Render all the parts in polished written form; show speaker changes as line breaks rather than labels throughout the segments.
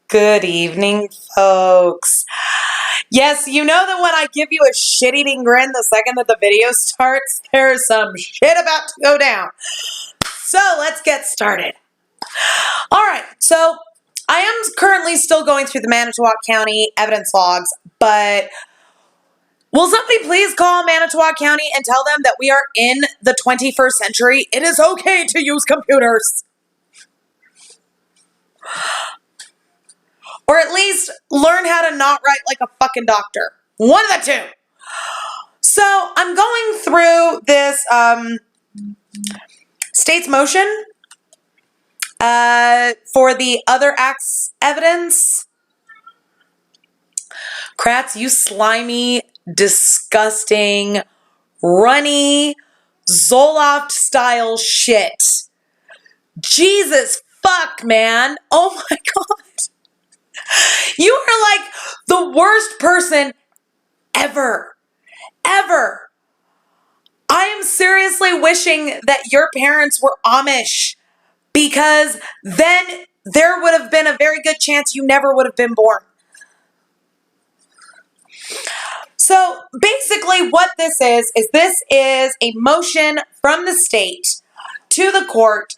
Good evening, folks. Yes, you know that when I give you a shit-eating grin the second that the video starts, there's some shit about to go down. So let's get started. All right, so I am currently still going through the Manitowoc County evidence logs, but will somebody please call Manitowoc County and tell them that we are in the 21st century? It is okay to use computers. Or at least learn how to not write like a fucking doctor. One of the two. So I'm going through this state's motion for the other acts evidence. Kratz, you slimy, disgusting, runny, Zoloft style shit. Jesus fuck, man. Oh my God. You are like the worst person ever. Ever. I am seriously wishing that your parents were Amish, because then there would have been a very good chance you never would have been born. So basically what this is a motion from the state to the court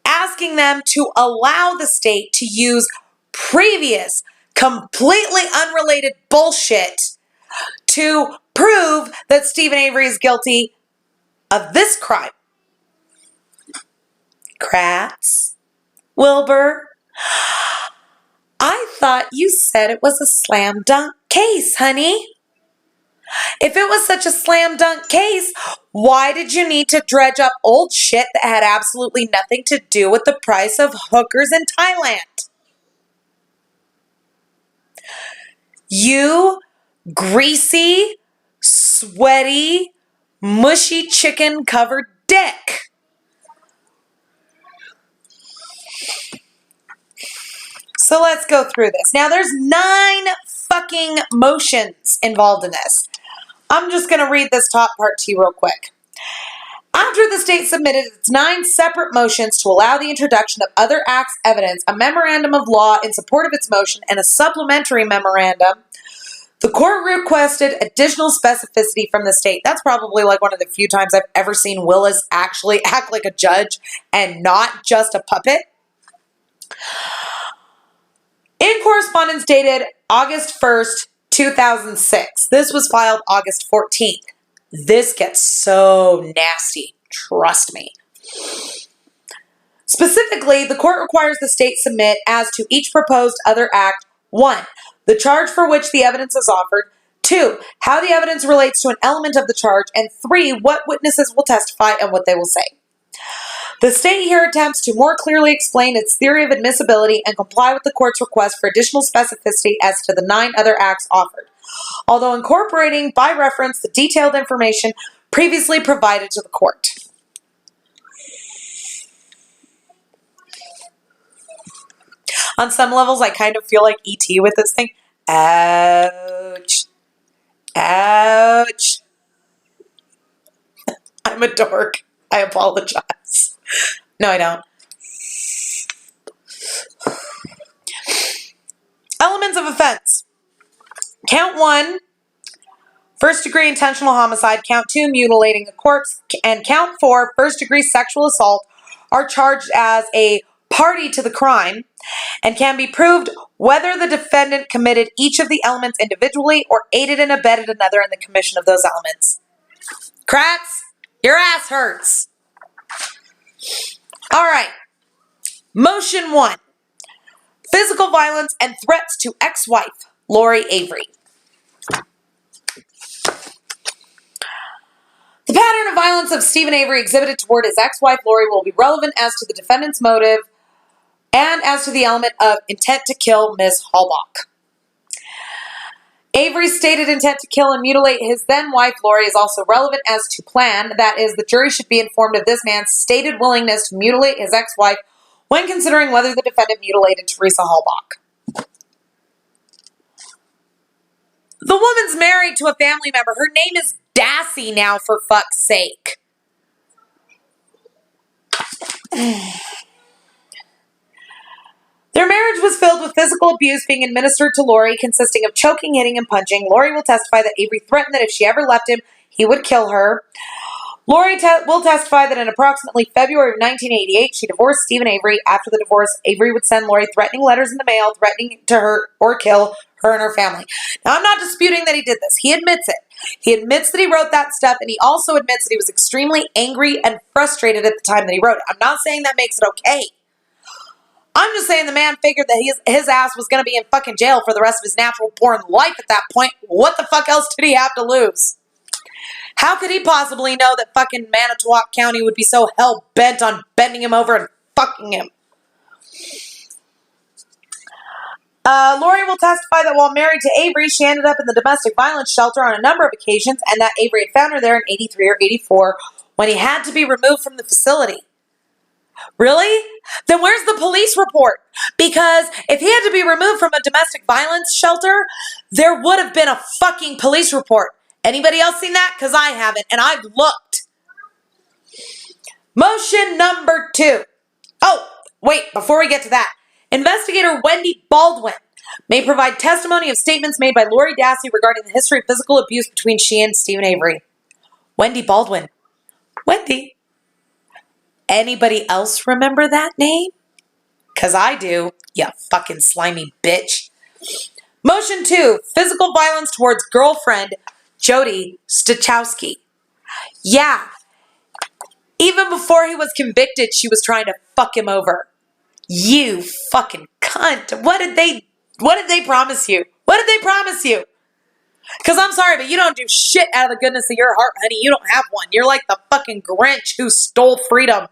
asking them to allow the state to use previous, completely unrelated bullshit to prove that Stephen Avery is guilty of this crime. Kratz, Wilbur, I thought you said it was a slam dunk case, honey. If it was such a slam dunk case, why did you need to dredge up old shit that had absolutely nothing to do with the price of hookers in Thailand? You greasy, sweaty, mushy chicken covered dick. So let's go through this. Now there's 9 fucking motions involved in this. I'm just going to read this top part to you real quick. After the state submitted its 9 separate motions to allow the introduction of other acts evidence, a memorandum of law in support of its motion, and a supplementary memorandum, the court requested additional specificity from the state. That's probably like one of the few times I've ever seen Willis actually act like a judge and not just a puppet. In correspondence dated August 1st, 2006. This was filed August 14th. This gets so nasty. Trust me. Specifically, the court requires the state submit as to each proposed other act: 1, the charge for which the evidence is offered; 2, how the evidence relates to an element of the charge; and 3, what witnesses will testify and what they will say. The state here attempts to more clearly explain its theory of admissibility and comply with the court's request for additional specificity as to the 9 other acts offered, although incorporating by reference the detailed information previously provided to the court. On some levels, I kind of feel like E.T. with this thing. Ouch. Ouch. I'm a dork. I apologize. No, I don't. Elements of offense. Count 1, first-degree intentional homicide. Count 2, mutilating a corpse. And count 4, first-degree sexual assault, are charged as a party to the crime and can be proved whether the defendant committed each of the elements individually or aided and abetted another in the commission of those elements. Kratz, your ass hurts. All right. Motion 1. Physical violence and threats to ex-wife, Lori Avery. The pattern of violence of Stephen Avery exhibited toward his ex-wife, Lori, will be relevant as to the defendant's motive and as to the element of intent to kill Ms. Halbach. Avery's stated intent to kill and mutilate his then-wife, Lori, is also relevant as to plan. That is, the jury should be informed of this man's stated willingness to mutilate his ex-wife when considering whether the defendant mutilated Teresa Halbach. The woman's married to a family member. Her name is Dassy now, for fuck's sake. was filled with physical abuse being administered to Lori, consisting of choking, hitting, and punching. Lori will testify that Avery threatened that if she ever left him, he would kill her. Lori will testify that in approximately February of 1988, she divorced Stephen Avery. After the divorce, Avery would send Lori threatening letters in the mail, threatening to hurt or kill her and her family. Now, I'm not disputing that he did this. He admits it. He admits that he wrote that stuff, and he also admits that he was extremely angry and frustrated at the time that he wrote it. I'm not saying that makes it okay. I'm just saying the man figured that his ass was going to be in fucking jail for the rest of his natural born life at that point. What the fuck else did he have to lose? How could he possibly know that fucking Manitowoc County would be so hell-bent on bending him over and fucking him? Lori will testify that while married to Avery, she ended up in the domestic violence shelter on a number of occasions, and that Avery had found her there in 83 or 84 when he had to be removed from the facility. Really? Then where's the police report? Because if he had to be removed from a domestic violence shelter, there would have been a fucking police report. Anybody else seen that? Because I haven't, and I've looked. Motion number 2. Oh, wait, before we get to that. Investigator Wendy Baldwin may provide testimony of statements made by Lori Dassey regarding the history of physical abuse between she and Stephen Avery. Wendy Baldwin. Wendy. Anybody else remember that name? Because I do, you fucking slimy bitch. Motion 2, physical violence towards girlfriend Jody Stachowski. Yeah. Even before he was convicted, she was trying to fuck him over. You fucking cunt. What did they promise you? What did they promise you? Because I'm sorry, but you don't do shit out of the goodness of your heart, honey. You don't have one. You're like the fucking Grinch who stole freedom.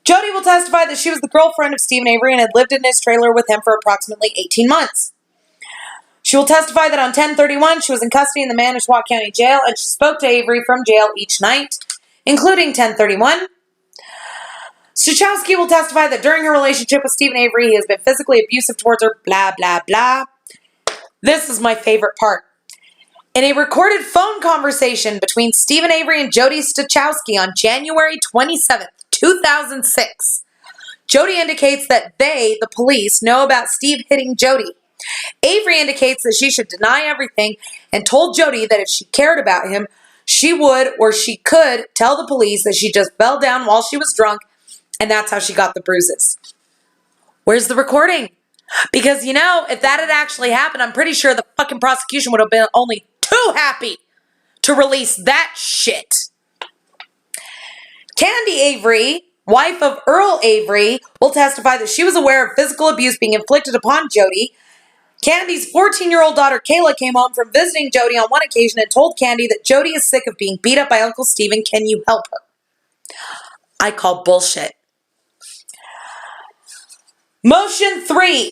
Jody will testify that she was the girlfriend of Stephen Avery and had lived in his trailer with him for approximately 18 months. She will testify that on 10/31, she was in custody in the Manitowoc County Jail, and she spoke to Avery from jail each night, including 10/31. Stachowski will testify that during her relationship with Stephen Avery, he has been physically abusive towards her, blah, blah, blah. This is my favorite part. In a recorded phone conversation between Stephen Avery and Jody Stachowski on January 27th, 2006, Jody indicates that they, the police, know about Steve hitting Jody. Avery indicates that she should deny everything and told Jody that if she cared about him, she would or she could tell the police that she just fell down while she was drunk, and that's how she got the bruises. Where's the recording? Because, you know, if that had actually happened, I'm pretty sure the fucking prosecution would have been only too happy to release that shit. Candy Avery, wife of Earl Avery, will testify that she was aware of physical abuse being inflicted upon Jody. Candy's 14-year-old daughter Kayla came home from visiting Jody on one occasion and told Candy that Jody is sick of being beat up by Uncle Stephen. Can you help her? I call bullshit. Motion 3.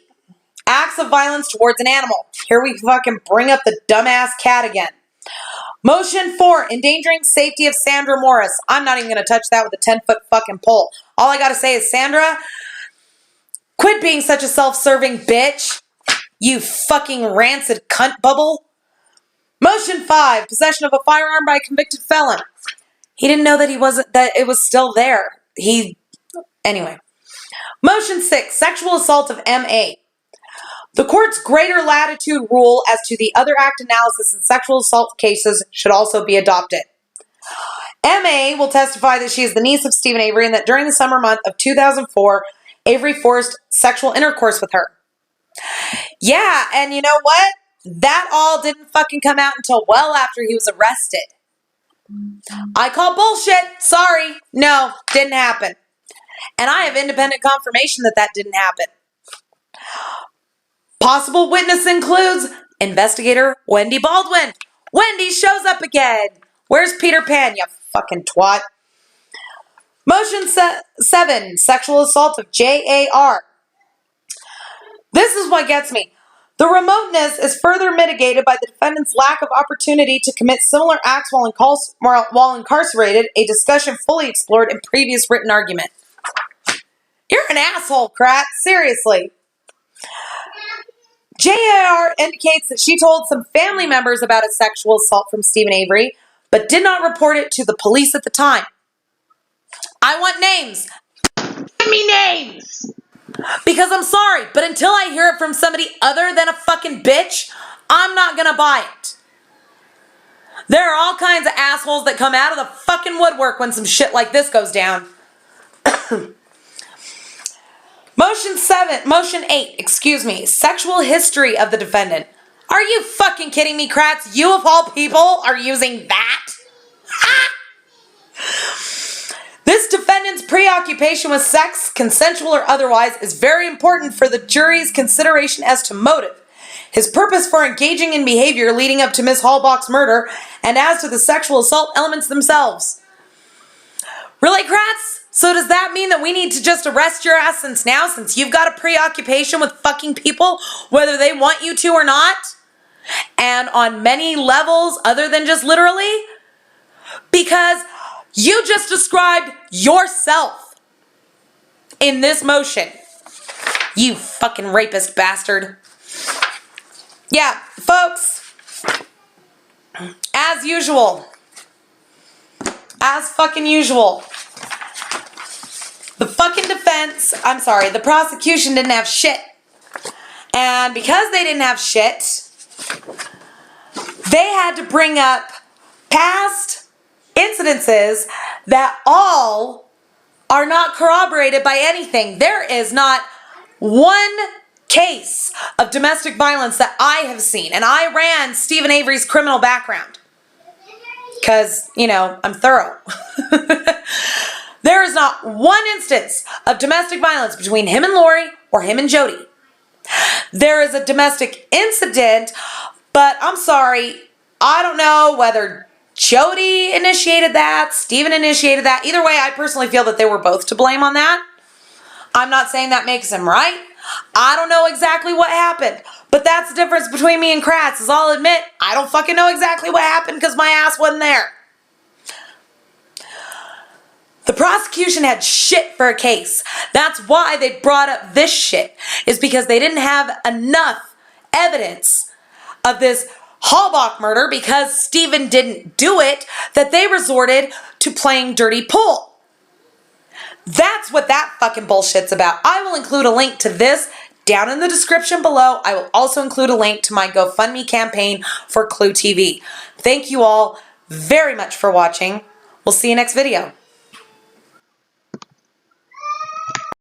Acts of violence towards an animal. Here we fucking bring up the dumbass cat again. Motion 4. Endangering safety of Sandra Morris. I'm not even going to touch that with a 10-foot fucking pole. All I got to say is, Sandra, quit being such a self-serving bitch. You fucking rancid cunt bubble. Motion 5. Possession of a firearm by a convicted felon. He didn't know that it was still there. Anyway. Motion 6. Sexual assault of M.A. The court's greater latitude rule as to the other act analysis in sexual assault cases should also be adopted. M.A. will testify that she is the niece of Stephen Avery and that during the summer month of 2004, Avery forced sexual intercourse with her. Yeah, and you know what? That all didn't fucking come out until well after he was arrested. I call bullshit. Sorry. No, didn't happen. And I have independent confirmation that didn't happen. Possible witness includes investigator Wendy Baldwin. Wendy shows up again. Where's Peter Pan, you fucking twat? Motion 7. Sexual assault of J.A.R. This is what gets me. The remoteness is further mitigated by the defendant's lack of opportunity to commit similar acts while incarcerated, a discussion fully explored in previous written argument. You're an asshole, Krat. Seriously. J.A.R. indicates that she told some family members about a sexual assault from Stephen Avery, but did not report it to the police at the time. I want names. Give me names. Because I'm sorry, but until I hear it from somebody other than a fucking bitch, I'm not gonna buy it. There are all kinds of assholes that come out of the fucking woodwork when some shit like this goes down. Motion 8, sexual history of the defendant. Are you fucking kidding me, Kratz? You of all people are using that? This defendant's preoccupation with sex, consensual or otherwise, is very important for the jury's consideration as to motive, his purpose for engaging in behavior leading up to Miss Halbach's murder, and as to the sexual assault elements themselves. Really, Kratz? So does that mean that we need to just arrest your ass since you've got a preoccupation with fucking people, whether they want you to or not? And on many levels other than just literally? Because you just described yourself in this motion. You fucking rapist bastard. Yeah, folks. As usual. As fucking usual. The prosecution didn't have shit. And because they didn't have shit, they had to bring up past incidences that all are not corroborated by anything. There is not one case of domestic violence that I have seen. And I ran Stephen Avery's criminal background. Because, I'm thorough. There is not one instance of domestic violence between him and Lori or him and Jody. There is a domestic incident, but I'm sorry, I don't know whether Jody initiated that, Stephen initiated that. Either way, I personally feel that they were both to blame on that. I'm not saying that makes him right. I don't know exactly what happened, but that's the difference between me and Kratz, is I'll admit, I don't fucking know exactly what happened because my ass wasn't there. The prosecution had shit for a case. That's why they brought up this shit, is because they didn't have enough evidence of this Halbach murder because Stephen didn't do it, that they resorted to playing dirty pool. That's what that fucking bullshit's about. I will include a link to this down in the description below. I will also include a link to my GoFundMe campaign for Clue TV. Thank you all very much for watching. We'll see you next video.